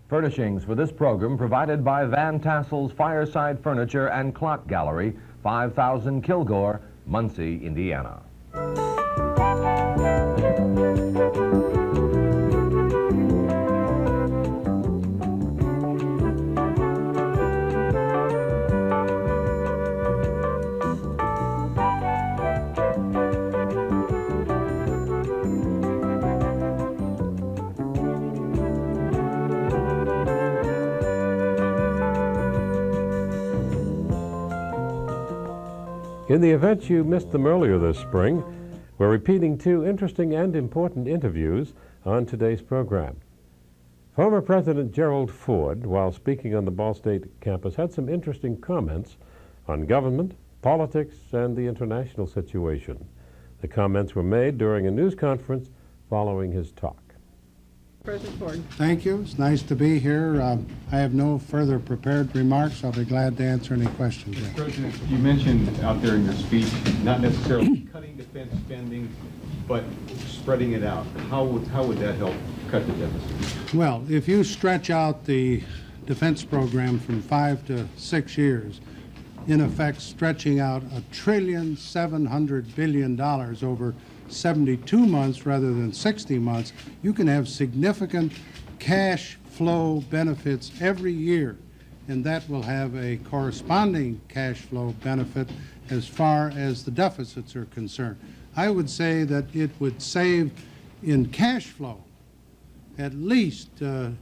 Furnishings for this program provided by Van Tassel's Fireside Furniture and Clock Gallery, 5000 Kilgore, Muncie, Indiana. In the event you missed them earlier this spring, we're repeating two interesting and important interviews on today's program. Former President Gerald Ford, while speaking on the Ball State campus, had some interesting comments on government, politics, and the international situation. The comments were made during a news conference following his talk. President Ford. Thank you. It's nice to be here. I have no further prepared remarks. I'll be glad to answer any questions. Mr. President, you mentioned out there in your speech not necessarily cutting defense spending, but spreading it out. How would that help cut the deficit? Well, if you stretch out the defense program from 5 to 6 years, in effect stretching out $1.7 trillion over 72 months rather than 60 months, you can have significant cash flow benefits every year, and that will have a corresponding cash flow benefit as far as the deficits are concerned. I would say that it would save in cash flow at least $15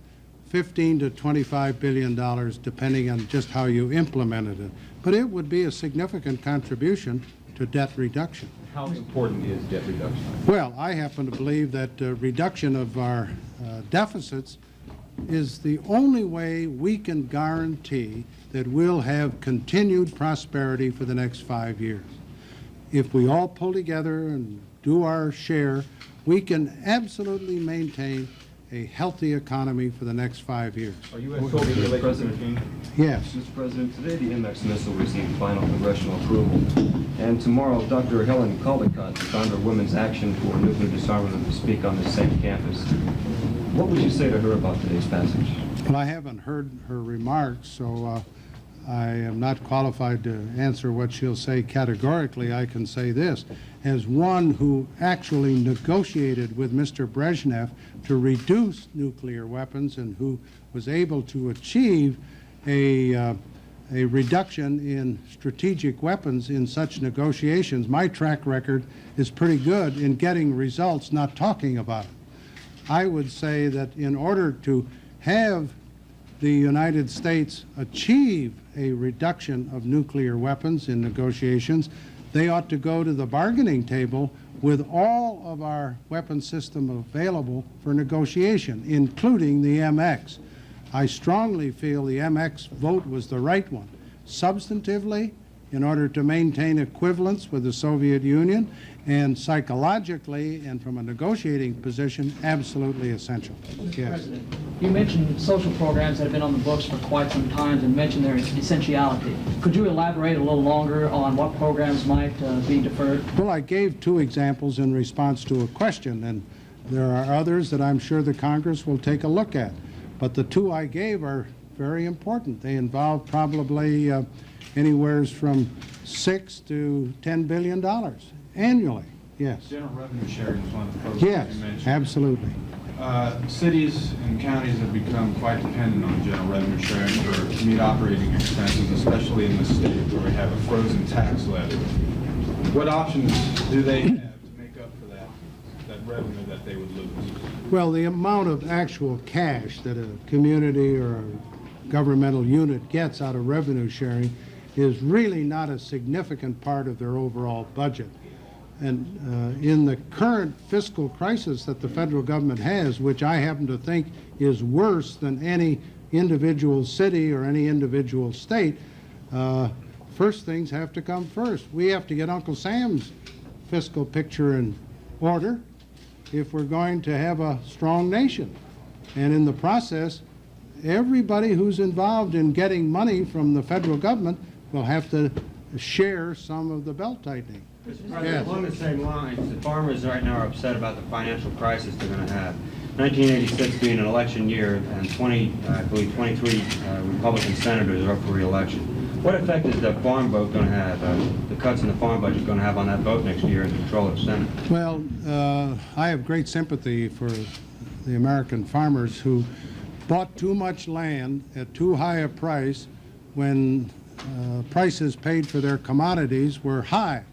to $25 billion, depending on just how you implemented it. But it would be a significant contribution to debt reduction. How important is debt reduction? Well, I happen to believe that reduction of our deficits is the only way we can guarantee that we'll have continued prosperity for the next 5 years. If we all pull together and do our share, we can absolutely maintain a healthy economy for the next 5 years. Are you Mr. President? Yes. Mr. President, today the MX missile received final congressional approval, and tomorrow Dr. Helen Caldicott, the founder of Women's Action for Nuclear Disarmament, will speak on the same campus. What would you say to her about today's passage? Well, I haven't heard her remarks, so I am not qualified to answer what she'll say categorically. I can say this. As one who actually negotiated with Mr. Brezhnev to reduce nuclear weapons and who was able to achieve a reduction in strategic weapons in such negotiations, my track record is pretty good in getting results, not talking about it. I would say that in order to have the United States achieve a reduction of nuclear weapons in negotiations, they ought to go to the bargaining table with all of our weapon system available for negotiation, including the MX. I strongly feel the MX vote was the right one. Substantively, in order to maintain equivalence with the Soviet Union, and psychologically and from a negotiating position, absolutely essential. Mr. Yes. President, you mentioned social programs that have been on the books for quite some time and mentioned their essentiality. Could you elaborate a little longer on what programs might be deferred? Well, I gave two examples in response to a question, and there are others that I'm sure the Congress will take a look at. But the two I gave are very important. They involve probably anywhere from $6 to $10 billion annually. Yes. General revenue sharing is one of the programs Yes, you mentioned. absolutely. Cities and counties have become quite dependent on general revenue sharing to meet operating expenses, especially in the state where we have a frozen tax levy. What options do they have to make up for that revenue that they would lose? Well, the amount of actual cash that a community or a governmental unit gets out of revenue sharing is really not a significant part of their overall budget. And in the current fiscal crisis that the federal government has, which I happen to think is worse than any individual city or any individual state, first things have to come first. We have to get Uncle Sam's fiscal picture in order if we're going to have a strong nation. And in the process, everybody who's involved in getting money from the federal government will have to share some of the belt-tightening. Mr. President, along the same lines, the farmers right now are upset about the financial crisis they're going to have. 1986 being an election year, and I believe 23 Republican senators are up for re-election. What effect is the farm vote going to have, the cuts in the farm budget going to have on that vote next year in the control of the Senate? Well, I have great sympathy for the American farmers who bought too much land at too high a price when prices paid for their commodities were high.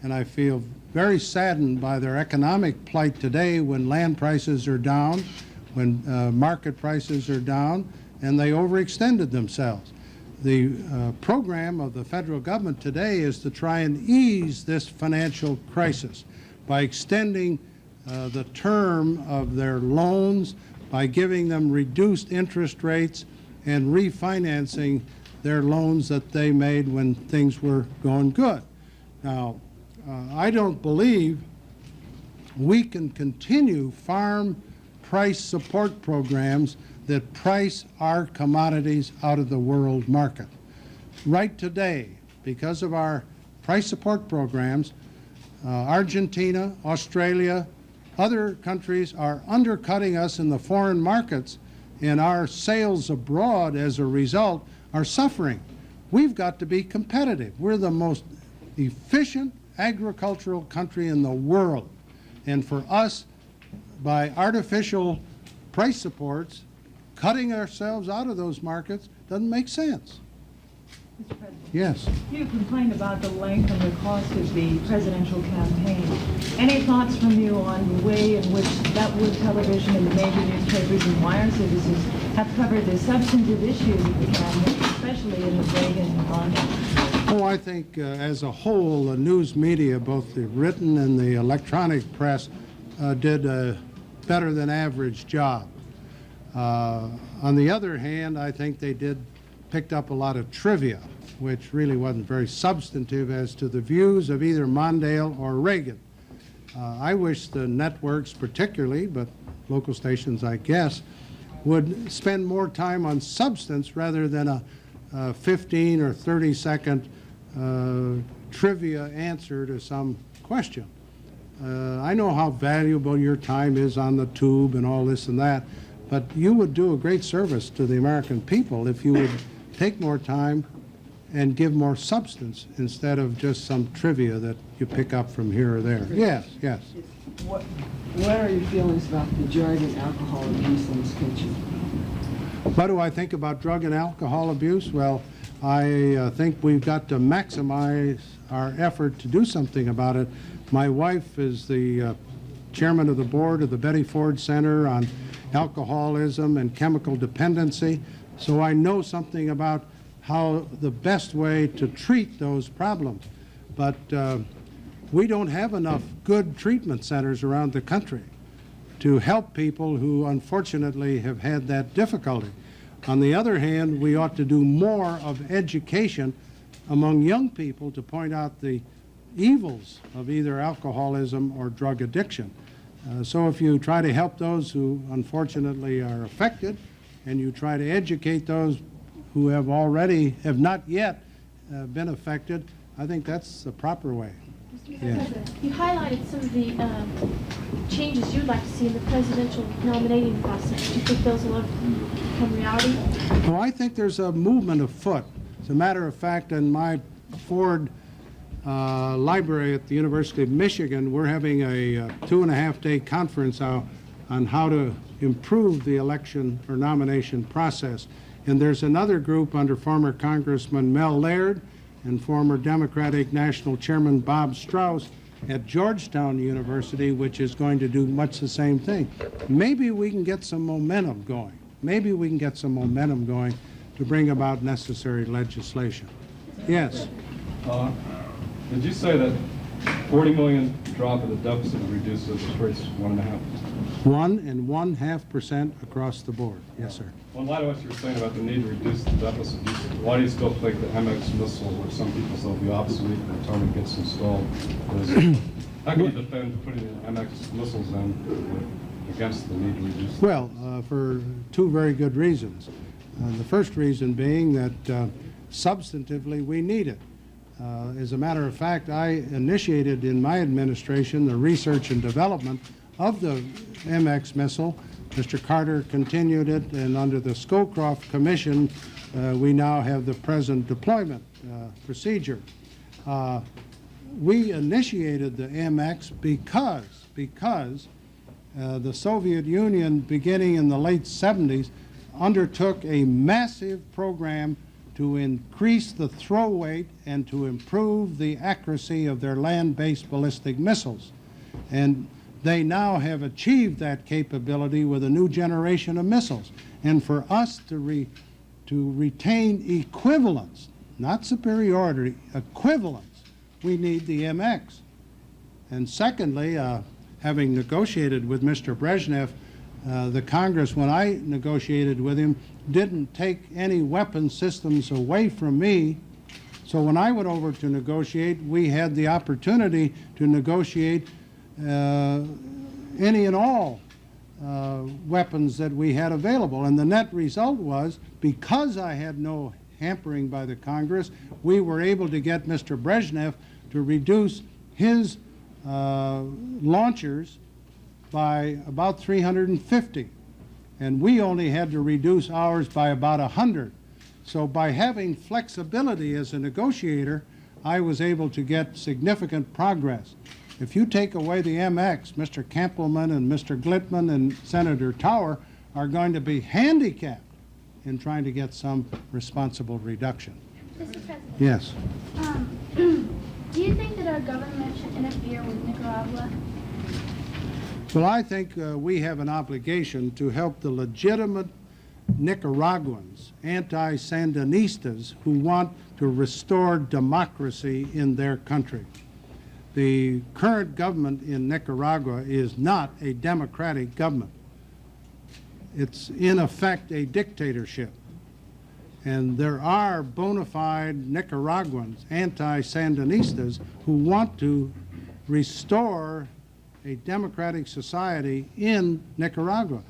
And I feel very saddened by their economic plight today when land prices are down, when market prices are down, and they overextended themselves. The program of the federal government today is to try and ease this financial crisis by extending the term of their loans, by giving them reduced interest rates and refinancing their loans that they made when things were going good. Now, I don't believe we can continue farm price support programs that price our commodities out of the world market. Right today, because of our price support programs, Argentina, Australia, other countries are undercutting us in the foreign markets, and our sales abroad as a result are suffering. We've got to be competitive. We're the most efficient agricultural country in the world, and for us, by artificial price supports, cutting ourselves out of those markets doesn't make sense. Mr. President. Yes. You complained about the length and the cost of the presidential campaign. Any thoughts from you on the way in which network television and the major newspapers and wire services have covered the substantive issues of the campaign, especially in the Reagan election? Oh, I think as a whole, the news media, both the written and the electronic press, did a better than average job. On the other hand, I think they picked up a lot of trivia, which really wasn't very substantive as to the views of either Mondale or Reagan. I wish the networks particularly, but local stations I guess, would spend more time on substance rather than a 15 or 30-second trivia answer to some question. I know how valuable your time is on the tube and all this and that, but you would do a great service to the American people if you would take more time and give more substance instead of just some trivia that you pick up from here or there. Yes, yes. What are your feelings about the drug and alcohol abuse in this country? What do I think about drug and alcohol abuse? Well, I think we've got to maximize our effort to do something about it. My wife is the chairman of the board of the Betty Ford Center on Alcoholism and Chemical Dependency, so I know something about how the best way to treat those problems. But we don't have enough good treatment centers around the country to help people who unfortunately have had that difficulty. On the other hand, we ought to do more of education among young people to point out the evils of either alcoholism or drug addiction. So if you try to help those who unfortunately are affected, and you try to educate those who have not yet been affected, I think that's the proper way. Mr. President, you highlighted some of the changes you'd like to see in the presidential nominating process. Do you think those will become reality? Well, I think there's a movement afoot. As a matter of fact, in my Ford library at the University of Michigan, we're having a 2.5-day conference on how to improve the election or nomination process. And there's another group under former Congressman Mel Laird and former Democratic National Chairman Bob Strauss at Georgetown University, which is going to do much the same thing. Maybe we can get some momentum going. Maybe we can get some momentum going to bring about necessary legislation. Yes? Did you say that 40 million drop in the deficit would reduce interest rates 1.5%? 1.5% across the board. Yes, sir. Well, in light of what you were saying about the need to reduce the deficit, why do you still think the MX missile, which some people say will be obsolete when the target gets installed, how can you defend putting MX missiles in against the need to reduce? Well, for two very good reasons. The first reason being that substantively we need it. As a matter of fact, I initiated in my administration the research and development of the MX missile. Mr. Carter continued it, and under the Scowcroft Commission, we now have the present deployment procedure. We initiated the MX because the Soviet Union, beginning in the late 70s, undertook a massive program to increase the throw weight and to improve the accuracy of their land-based ballistic missiles. And they now have achieved that capability with a new generation of missiles. And for us to retain equivalence, not superiority, equivalence, we need the MX. And secondly, having negotiated with Mr. Brezhnev, the Congress, when I negotiated with him, didn't take any weapon systems away from me. So when I went over to negotiate, we had the opportunity to negotiate any and all weapons that we had available. And the net result was, because I had no hampering by the Congress, we were able to get Mr. Brezhnev to reduce his launchers by about 350. And we only had to reduce ours by about 100. So by having flexibility as a negotiator, I was able to get significant progress. If you take away the MX, Mr. Kampelman and Mr. Glittman and Senator Tower are going to be handicapped in trying to get some responsible reduction. Mr. President. Yes. Do you think that our government should interfere with Nicaragua? Well, I think we have an obligation to help the legitimate Nicaraguans, anti-Sandinistas, who want to restore democracy in their country. The current government in Nicaragua is not a democratic government. It's in effect a dictatorship. And there are bona fide Nicaraguans, anti-Sandinistas, who want to restore a democratic society in Nicaragua.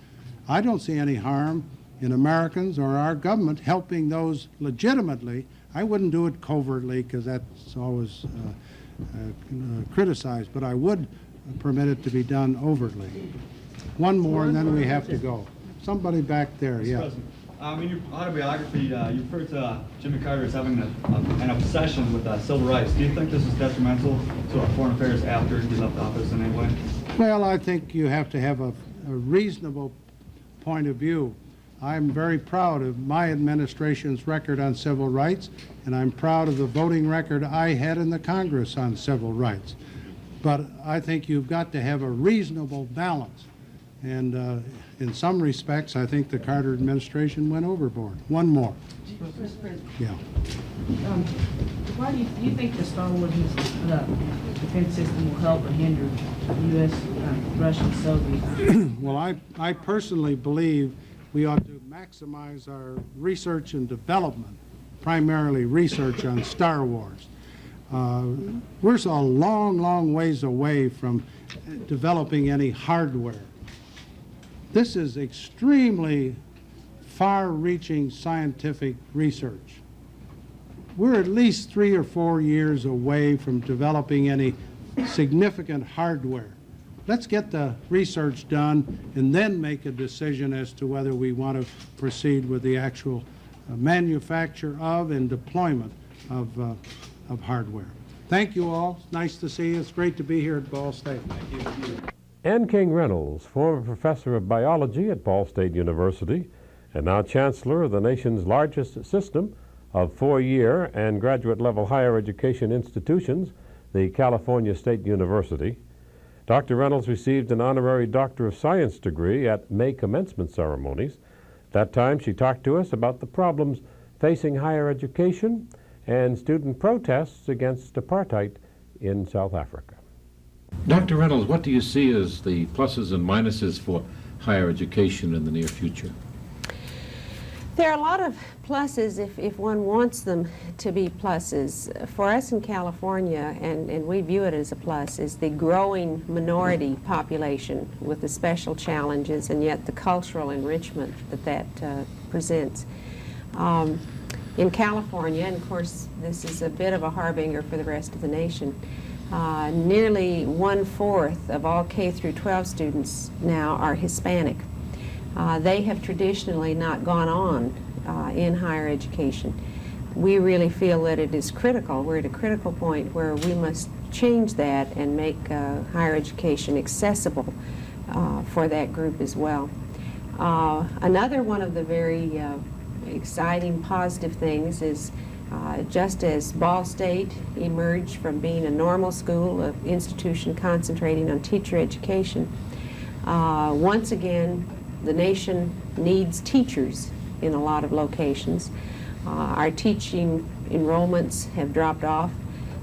I don't see any harm in Americans or our government helping those legitimately. I wouldn't do it covertly, because that's always criticized, but I would permit it to be done overtly. One more, and then we have to go. Somebody back there, yeah. In your autobiography, you refer to Jimmy Carter as having an obsession with civil rights. Do you think this is detrimental to our foreign affairs after he left office in any way? Well, I think you have to have a reasonable point of view. I'm very proud of my administration's record on civil rights, and I'm proud of the voting record I had in the Congress on civil rights. But I think you've got to have a reasonable balance. And in some respects, I think the Carter administration went overboard. One more. Mr. President. Yeah. Why do you think the Star Wars defense system will help or hinder U.S., Russian, Soviet? Well, I personally believe we ought to maximize our research and development, primarily research on Star Wars. We're so a long, long ways away from developing any hardware. This is extremely far-reaching scientific research. We're at least 3 or 4 years away from developing any significant hardware. Let's get the research done and then make a decision as to whether we want to proceed with the actual manufacture of and deployment of hardware. Thank you all. It's nice to see you. It's great to be here at Ball State. Thank you. Ann King Reynolds, former professor of biology at Ball State University and now chancellor of the nation's largest system of 4-year and graduate-level higher education institutions, the California State University. Dr. Reynolds received an honorary Doctor of Science degree at May commencement ceremonies. At that time, she talked to us about the problems facing higher education and student protests against apartheid in South Africa. Dr. Reynolds, what do you see as the pluses and minuses for higher education in the near future? There are a lot of pluses if one wants them to be pluses. For us in California, and we view it as a plus, is the growing minority population with the special challenges and yet the cultural enrichment that presents. In California, and of course this is a bit of a harbinger for the rest of the nation, Nearly 1/4 of all K through 12 students now are Hispanic. They have traditionally not gone on in higher education. We really feel that it is critical. We're at a critical point where we must change that and make higher education accessible for that group as well. Another one of the very exciting, positive things is just as Ball State emerged from being a normal school, an institution concentrating on teacher education, once again, the nation needs teachers in a lot of locations. Our teaching enrollments have dropped off,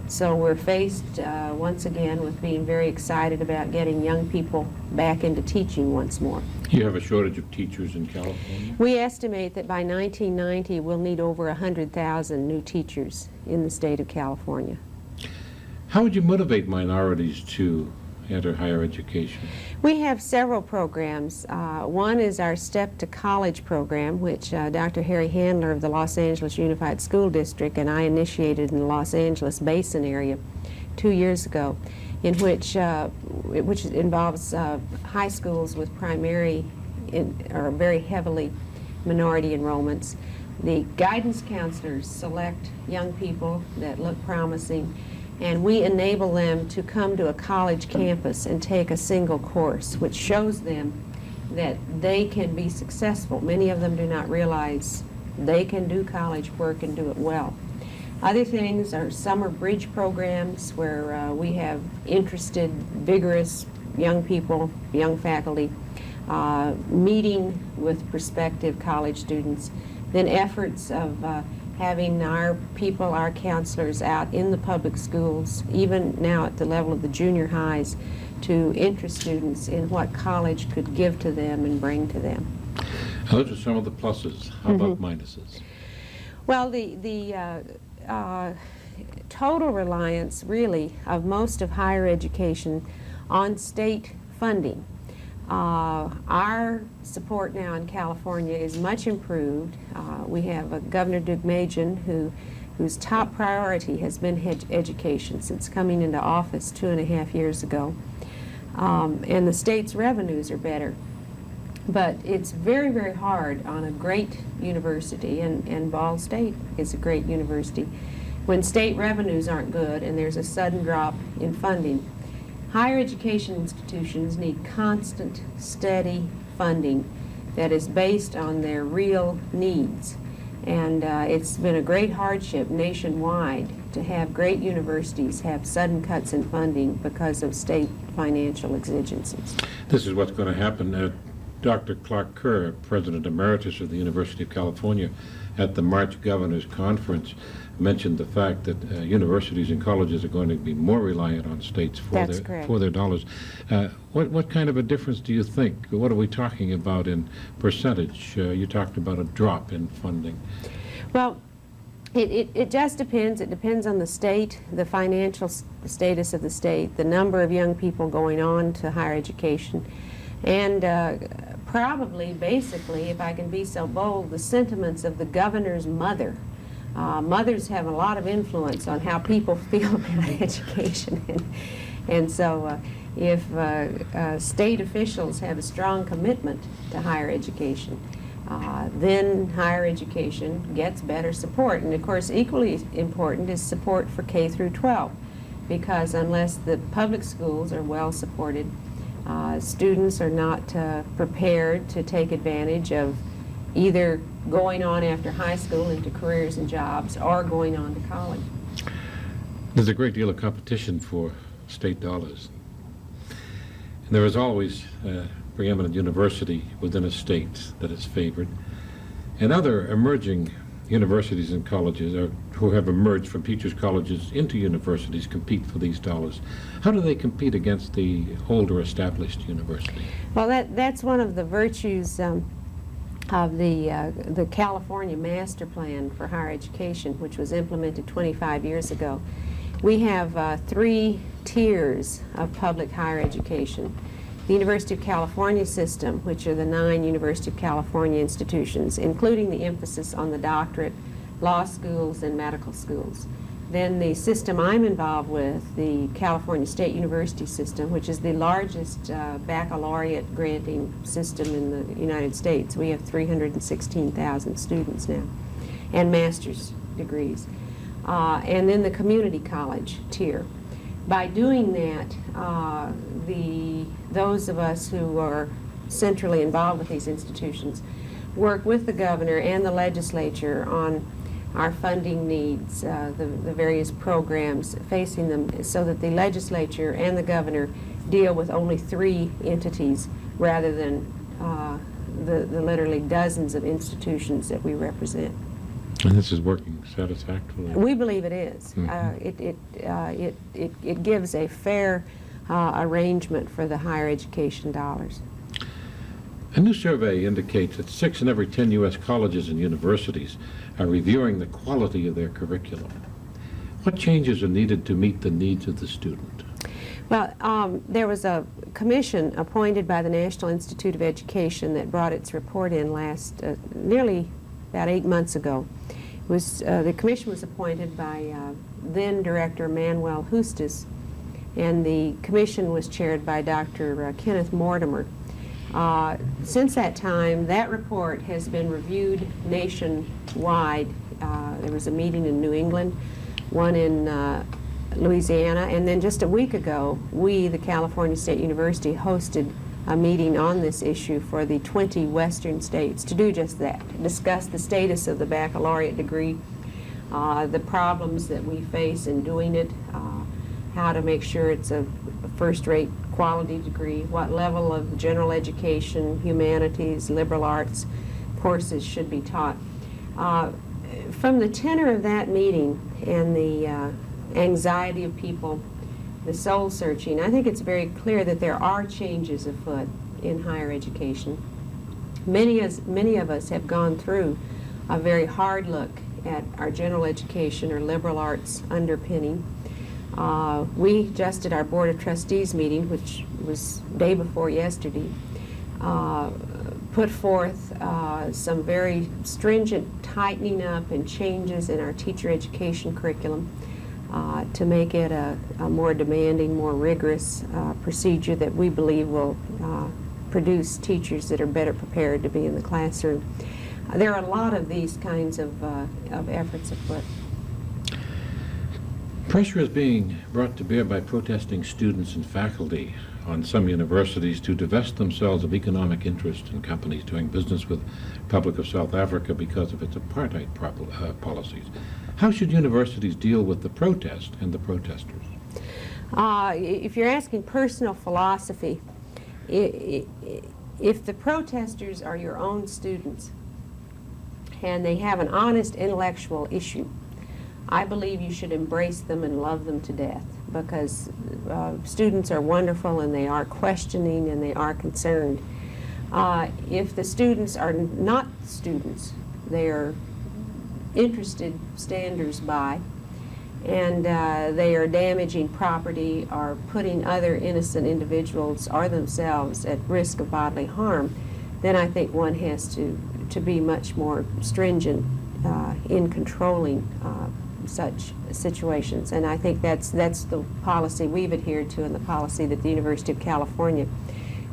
so we're faced once again with being very excited about getting young people back into teaching once more. You have a shortage of teachers in California? We estimate that by 1990 we'll need over 100,000 new teachers in the state of California. How would you motivate minorities to enter higher education? We have several programs. One is our Step to College program, which Dr. Harry Handler of the Los Angeles Unified School District and I initiated in the Los Angeles Basin area 2 years ago, in which involves high schools with primary or very heavily minority enrollments. The guidance counselors select young people that look promising, and we enable them to come to a college campus and take a single course, which shows them that they can be successful. Many of them do not realize they can do college work and do it well. Other things are summer bridge programs where we have interested, vigorous young people, young faculty, meeting with prospective college students. Then efforts of having our people, our counselors out in the public schools, even now at the level of the junior highs, to interest students in what college could give to them and bring to them. Those are some of the pluses. How about minuses? Well, the total reliance, really, of most of higher education on state funding. Our support now in California is much improved. We have Governor Deukmejian, whose top priority has been education since coming into office 2.5 years ago. And the state's revenues are better. But it's very, very hard on a great university, and Ball State is a great university, when state revenues aren't good and there's a sudden drop in funding. Higher education institutions need constant, steady funding that is based on their real needs. And it's been a great hardship nationwide to have great universities have sudden cuts in funding because of state financial exigencies. This is what's going to happen. Dr. Clark Kerr, President Emeritus of the University of California, at the March Governors Conference, mentioned the fact that universities and colleges are going to be more reliant on states for their dollars. What kind of a difference do you think? What are we talking about in percentage? You talked about a drop in funding. Well, it just depends. It depends on the state, the financial status of the state, the number of young people going on to higher education, and probably, basically, if I can be so bold, the sentiments of the governor's mother. Mothers have a lot of influence on how people feel about education. And so if state officials have a strong commitment to higher education, then higher education gets better support. And of course, equally important is support for K through 12, because unless the public schools are well supported, students are not prepared to take advantage of either going on after high school into careers and jobs or going on to college. There's a great deal of competition for state dollars. And there is always a preeminent university within a state that is favored. And other emerging universities and colleges who have emerged from teachers' colleges into universities compete for these dollars. How do they compete against the older established university? Well, that's one of the virtues of the California Master Plan for Higher Education, which was implemented 25 years ago. We have 3 tiers of public higher education. The University of California system, which are the 9 University of California institutions, including the emphasis on the doctorate, law schools, and medical schools. Then the system I'm involved with, the California State University system, which is the largest baccalaureate granting system in the United States. We have 316,000 students now, and master's degrees. And then the community college tier. By doing that, those of us who are centrally involved with these institutions work with the governor and the legislature on our funding needs, the various programs facing them, so that the legislature and the governor deal with only 3 entities rather than the literally dozens of institutions that we represent. And this is working satisfactorily? We believe it is. Mm-hmm. It gives a fair arrangement for the higher education dollars. A new survey indicates that 6 in every 10 U.S. colleges and universities are reviewing the quality of their curriculum. What changes are needed to meet the needs of the student? Well, there was a commission appointed by the National Institute of Education that brought its report in nearly about 8 months ago. The commission was appointed by then Director Manuel Justus, and the commission was chaired by Dr. Kenneth Mortimer. Since that time, that report has been reviewed nationwide. There was a meeting in New England, one in Louisiana, and then just a week ago, we, the California State University, hosted a meeting on this issue for the 20 western states to do just that, discuss the status of the baccalaureate degree, the problems that we face in doing it, how to make sure it's a first-rate quality degree, what level of general education, humanities, liberal arts courses should be taught. From the tenor of that meeting and the anxiety of people, the soul searching, I think it's very clear that there are changes afoot in higher education. Many of us have gone through a very hard look at our general education or liberal arts underpinning. We just at our Board of Trustees meeting, which was day before yesterday, put forth some very stringent tightening up and changes in our teacher education curriculum to make it a more demanding, more rigorous procedure that we believe will produce teachers that are better prepared to be in the classroom. There are a lot of these kinds of efforts afoot. Pressure is being brought to bear by protesting students and faculty on some universities to divest themselves of economic interest in companies doing business with the Republic of South Africa because of its apartheid policies. How should universities deal with the protest and the protesters? If you're asking personal philosophy, if the protesters are your own students and they have an honest intellectual issue, I believe you should embrace them and love them to death, because students are wonderful and they are questioning and they are concerned. If the students are not students, they are interested standers-by, and they are damaging property or putting other innocent individuals or themselves at risk of bodily harm, then I think one has to be much more stringent in controlling such situations. And I think that's the policy we've adhered to and the policy that the University of California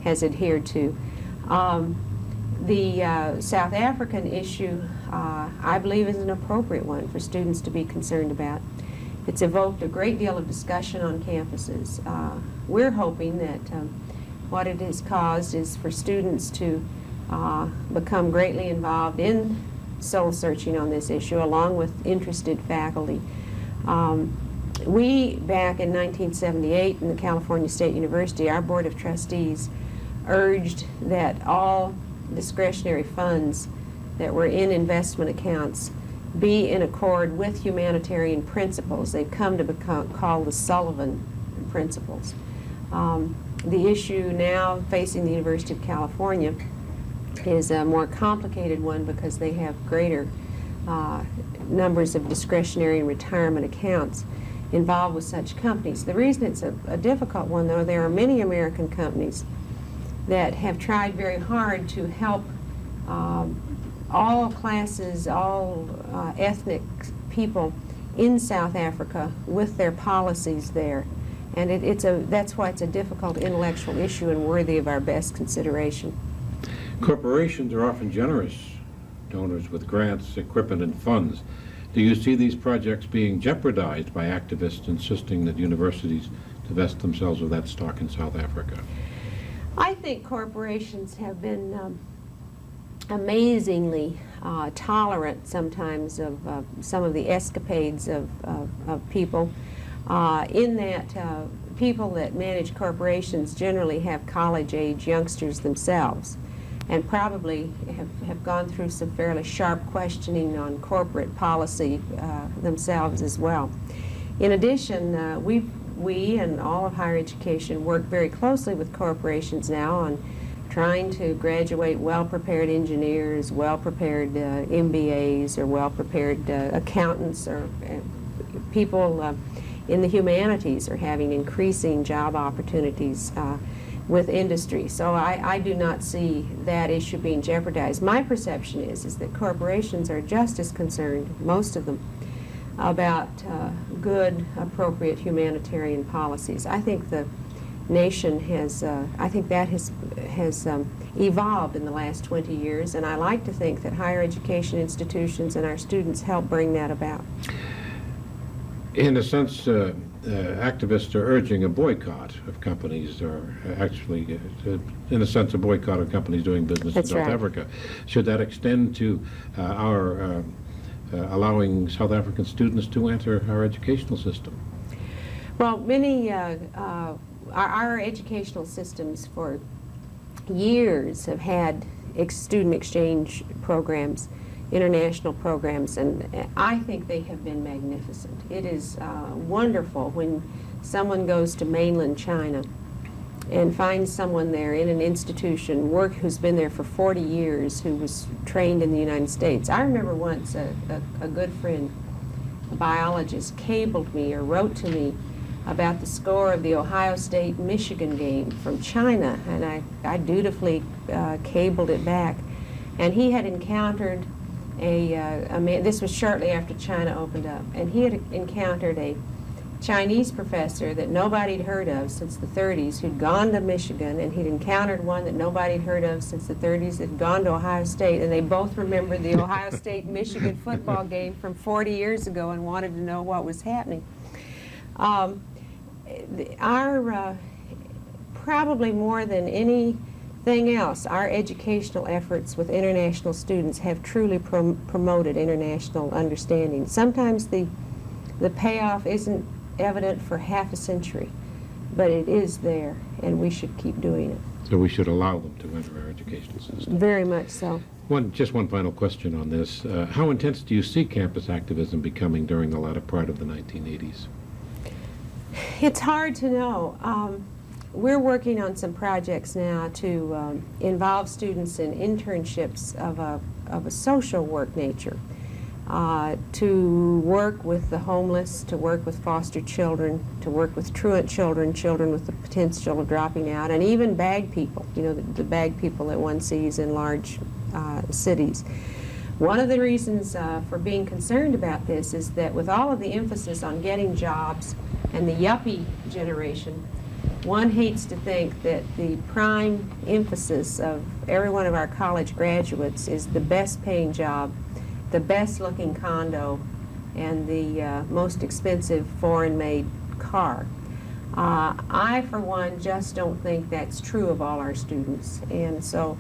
has adhered to. The South African issue, I believe, is an appropriate one for students to be concerned about. It's evoked a great deal of discussion on campuses. We're hoping that what it has caused is for students to become greatly involved in soul searching on this issue, along with interested faculty. We, back in 1978 in the California State University, our Board of Trustees urged that all discretionary funds that were in investment accounts be in accord with humanitarian principles. They've come to become called the Sullivan principles. The issue now facing the University of California is a more complicated one because they have greater numbers of discretionary and retirement accounts involved with such companies. The reason it's a difficult one, though, there are many American companies that have tried very hard to help all classes, all ethnic people in South Africa with their policies there. And that's why it's a difficult intellectual issue and worthy of our best consideration. Corporations are often generous donors with grants, equipment, and funds. Do you see these projects being jeopardized by activists insisting that universities divest themselves of that stock in South Africa? I think corporations have been amazingly tolerant sometimes of some of the escapades of people, in that people that manage corporations generally have college-age youngsters themselves, and probably have gone through some fairly sharp questioning on corporate policy themselves as well. In addition, we and all of higher education work very closely with corporations now on trying to graduate well-prepared engineers, well-prepared MBAs, or well-prepared accountants, or people in the humanities are having increasing job opportunities with industry. So I do not see that issue being jeopardized. My perception is that corporations are just as concerned, most of them, about good, appropriate humanitarian policies. I think the nation has, I think that has evolved in the last 20 years, and I like to think that higher education institutions and our students help bring that about. In a sense, activists are urging a boycott of companies, or actually, in a sense, a boycott of companies doing business in South Africa. Should that extend to our allowing South African students to enter our educational system? Well, many our educational systems for years have had student exchange programs, international programs, and I think they have been magnificent. It is wonderful when someone goes to mainland China and finds someone there in an institution, who's been there for 40 years, who was trained in the United States. I remember once a good friend, a biologist, cabled me or wrote to me about the score of the Ohio State-Michigan game from China, and I dutifully cabled it back. And he had encountered a man, this was shortly after China opened up, and he had encountered a Chinese professor that nobody'd heard of since the 30s who'd gone to Michigan, and he'd encountered one that nobody'd heard of since the 30s that had gone to Ohio State, and they both remembered the Ohio State-Michigan football game from 40 years ago and wanted to know what was happening. Probably more than anything else, our educational efforts with international students have truly promoted international understanding. Sometimes the payoff isn't evident for half a century, but it is there, and we should keep doing it. So we should allow them to enter our educational system. Very much so. Just one final question on this. How intense do you see campus activism becoming during the latter part of the 1980s? It's hard to know. We're working on some projects now to involve students in internships of a social work nature, to work with the homeless, to work with foster children, to work with truant children, children with the potential of dropping out, and even bag people, you know, the bag people that one sees in large cities. One of the reasons for being concerned about this is that with all of the emphasis on getting jobs and the yuppie generation, one hates to think that the prime emphasis of every one of our college graduates is the best paying job, the best looking condo, and the most expensive foreign-made car. I, for one, just don't think that's true of all our students. And so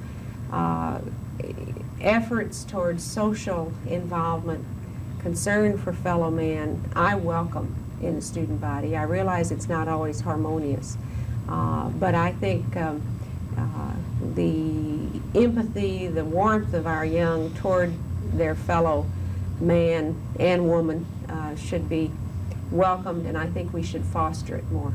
efforts towards social involvement, concern for fellow man, I welcome in the student body. I realize it's not always harmonious, but I think the empathy, the warmth of our young toward their fellow man and woman should be welcomed, and I think we should foster it more.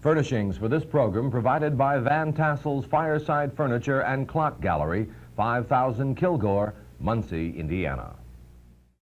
Furnishings for this program provided by Van Tassel's Fireside Furniture and Clock Gallery, 5000 Kilgore, Muncie, Indiana.